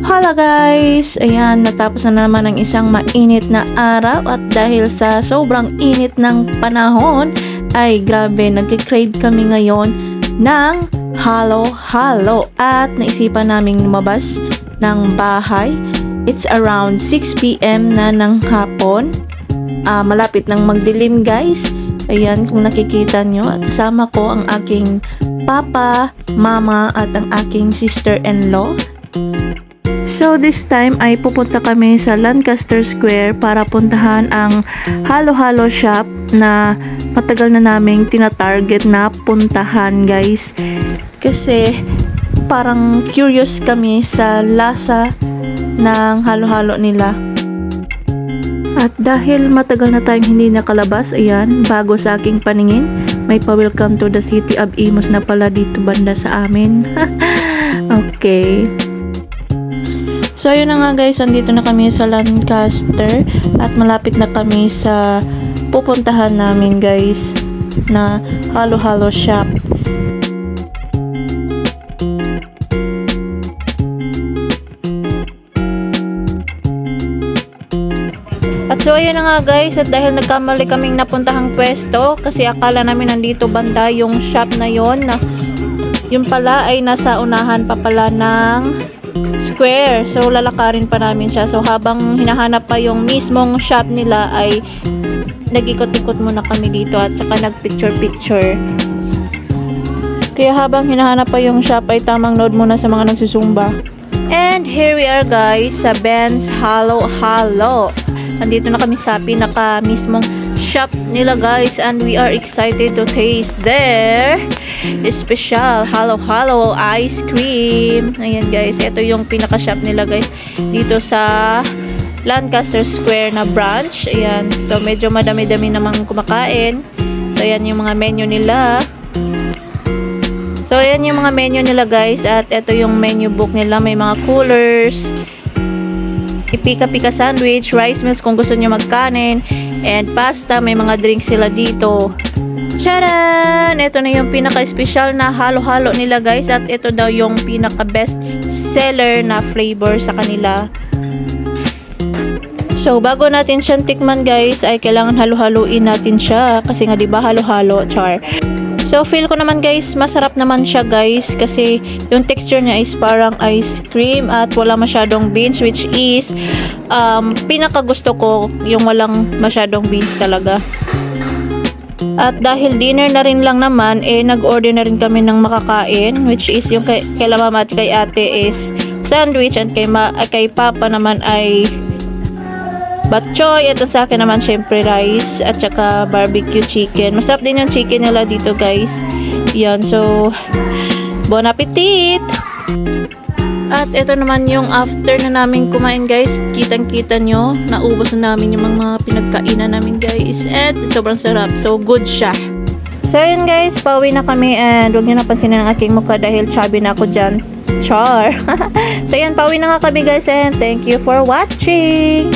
Hala guys! Ayan, natapos na naman ang isang mainit na araw at dahil sa sobrang init ng panahon ay grabe, nagkikrave kami ngayon ng halo-halo at naisipan naming lumabas ng bahay. It's around 6 PM na ng hapon. Malapit nang magdilim guys. Ayan, kung nakikita nyo, kasama ko ang aking papa, mama at ang aking sister-in-law. So this time ay pupunta kami sa Lancaster Square para puntahan ang halo-halo shop na matagal na naming tina-target na puntahan guys. Kasi parang curious kami sa lasa ng halo-halo nila. At dahil matagal na tayong hindi nakalabas, ayan, bago sa aking paningin, may pa-welcome to the city of Imus na pala dito banda sa amin. Okay. So ayun na nga guys, andito na kami sa Lancaster at malapit na kami sa pupuntahan namin guys na halo-halo shop. At so ayun na nga guys, at dahil nagkamali kaming napuntahang pwesto kasi akala namin nandito banda yung shop na yon, na yun pala ay nasa unahan pa pala ng square. So lalakarin pa namin siya. So habang hinahanap pa yung mismong shop nila ay nag-ikot-ikot muna kami dito at saka nag-picture-picture. Kaya habang hinahanap pa yung shop ay tamang nood muna sa mga nagsusumba. And here we are guys sa Ben's Halo-Halo. Andito na kami sa pinaka mismong shop nila guys and we are excited to taste their special halo-halo ice cream. Ayan guys, ito yung pinaka shop nila guys dito sa Lancaster Square na branch. Ayan, so medyo madami-dami namang kumakain. So ayan yung mga menu nila. So ayan yung mga menu nila guys at ito yung menu book nila. May mga coolers, pika-pika sandwich, rice meals kung gusto nyo magkanin, and pasta. May mga drinks sila dito. Charan! Ito na yung pinaka-special na halo-halo nila guys at ito daw yung pinaka-best seller na flavor sa kanila. So bago natin siyang tikman guys ay kailangan halo-haluin natin siya kasi nga diba halo-halo, char. So feel ko naman guys, masarap naman siya guys kasi yung texture niya is parang ice cream at wala masyadong beans, which is pinaka gusto ko yung walang masyadong beans talaga. At dahil dinner na rin lang naman, nag-order na rin kami ng makakain, which is yung kay mama at kay ate is sandwich and kay papa naman ay batchoy at sa akin naman syempre rice at saka barbecue chicken. Masarap din yung chicken nila dito guys. Yan, so bon appetit! At ito naman yung after na namin kumain guys. Kitang-kita nyo, naubos na namin yung mga pinagkainan namin guys. At sobrang sarap, so good siya. So yun guys, pauwi na kami and huwag nyo napansinin ang aking mukha dahil chubby na ako dyan. Char! So yan, pauwi na nga kami guys and thank you for watching!